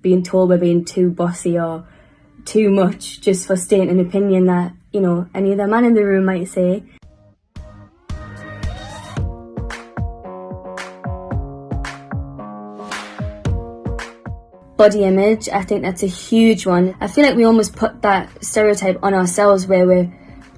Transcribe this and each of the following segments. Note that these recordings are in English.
being told we're being too bossy or too much just for stating an opinion that, you know, any other man in the room might say. Body image, I think that's a huge one. I feel like we almost put that stereotype on ourselves where we're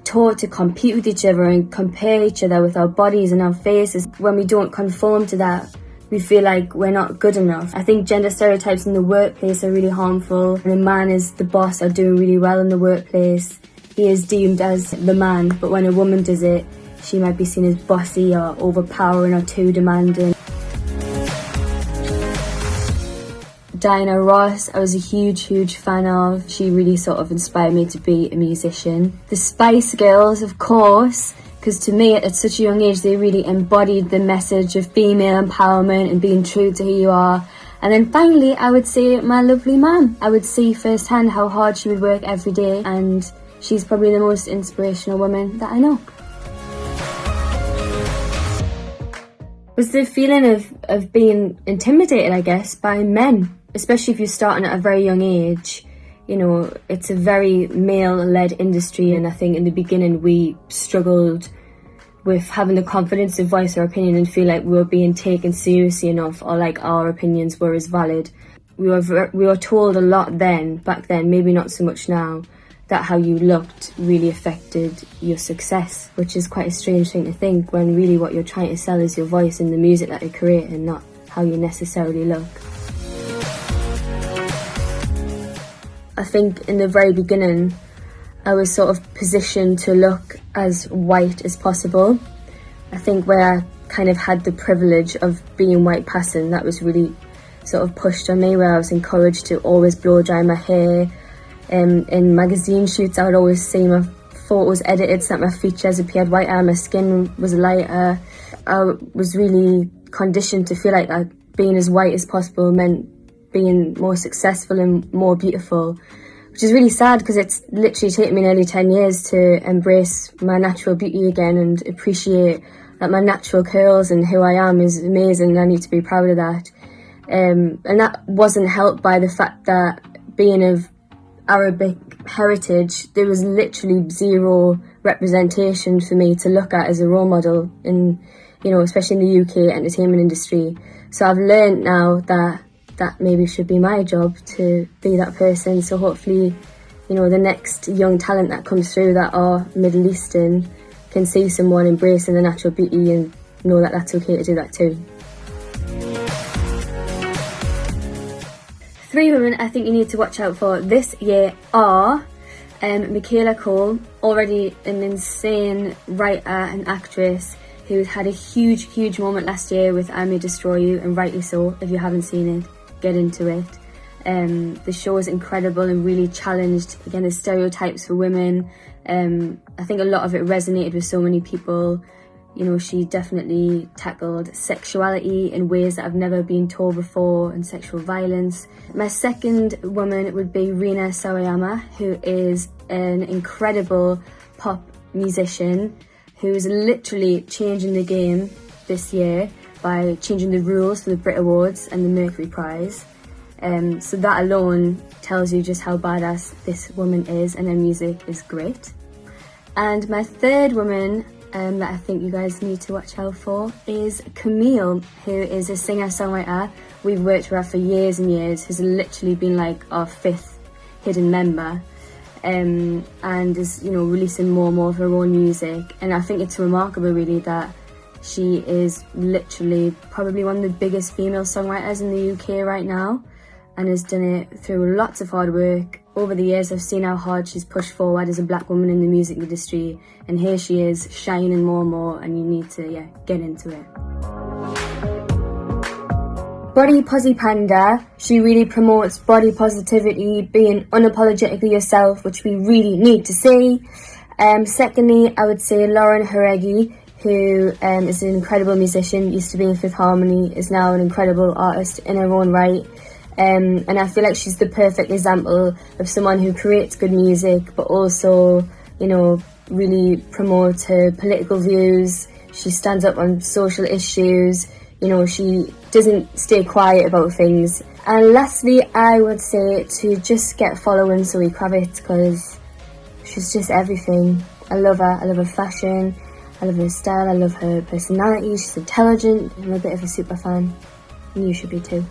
taught to compete with each other and compare each other with our bodies and our faces. When we don't conform to that, we feel like we're not good enough. I think gender stereotypes in the workplace are really harmful. When a man is the boss or doing really well in the workplace, he is deemed as the man, but when a woman does it, she might be seen as bossy or overpowering or too demanding. Diana Ross, I was a huge fan of. She really sort of inspired me to be a musician. The Spice Girls, of course, because to me at such a young age they really embodied the message of female empowerment and being true to who you are. And then finally I would say my lovely mum. I would see firsthand how hard she would work every day, and she's probably the most inspirational woman that I know. Was the feeling of being intimidated, I guess, by men, especially if you're starting at a very young age. You know, it's a very male-led industry, and I think in the beginning we struggled with having the confidence to voice our opinion and feel like we were being taken seriously enough, or like our opinions were as valid. We were told a lot back then, maybe not so much now, that how you looked really affected your success, which is quite a strange thing to think when really what you're trying to sell is your voice and the music that you create and not how you necessarily look. I think in the very beginning I was sort of positioned to look as white as possible. I think where I kind of had the privilege of being white passing, that was really sort of pushed on me, where I was encouraged to always blow dry my hair. In magazine shoots I would always see my photos edited so that my features appeared whiter, my skin was lighter. I was really conditioned to feel like being as white as possible meant being more successful and more beautiful, which is really sad because it's literally taken me nearly 10 years to embrace my natural beauty again and appreciate that my natural curls and who I am is amazing, and I need to be proud of that. And that wasn't helped by the fact that being of Arabic heritage, there was literally zero representation for me to look at as a role model in, you know, especially in the UK entertainment industry. So I've learned now that maybe should be my job to be that person. So hopefully, you know, the next young talent that comes through that are Middle Eastern can see someone embracing the natural beauty and know that that's okay to do that too. 3 women I think you need to watch out for this year are Michaela Cole, already an insane writer and actress who had a huge moment last year with I May Destroy You, and rightly so. If you haven't seen it, get into it. The show is incredible and really challenged, again, the stereotypes for women. I think a lot of it resonated with so many people. You know, she definitely tackled sexuality in ways that have never been told before, and sexual violence. My second woman would be Rina Sawayama, who is an incredible pop musician who's literally changing the game this year by changing the rules for the Brit Awards and the Mercury Prize. So that alone tells you just how badass this woman is, and her music is great. And my third woman that I think you guys need to watch out for is Camille, who is a singer-songwriter. We've worked with her for years and years, has literally been like our 5th hidden member, and is, you know, releasing more and more of her own music. And I think it's remarkable really that she is literally probably one of the biggest female songwriters in the UK right now, and has done it through lots of hard work. Over the years I've seen how hard she's pushed forward as a black woman in the music industry, and here she is shining more and more, and you need to get into it. Body Posy Panda, she really promotes body positivity, being unapologetically yourself, which we really need to see. Secondly, I would say Lauren Haregi, who is an incredible musician, used to be in Fifth Harmony, is now an incredible artist in her own right. And I feel like she's the perfect example of someone who creates good music, but also, you know, really promotes her political views. She stands up on social issues. you know, she doesn't stay quiet about things. And lastly, I would say to just get following Zoe Kravitz, because she's just everything. I love her. I love her fashion. I love her style. I love her personality. She's intelligent. I'm a bit of a super fan. And you should be too.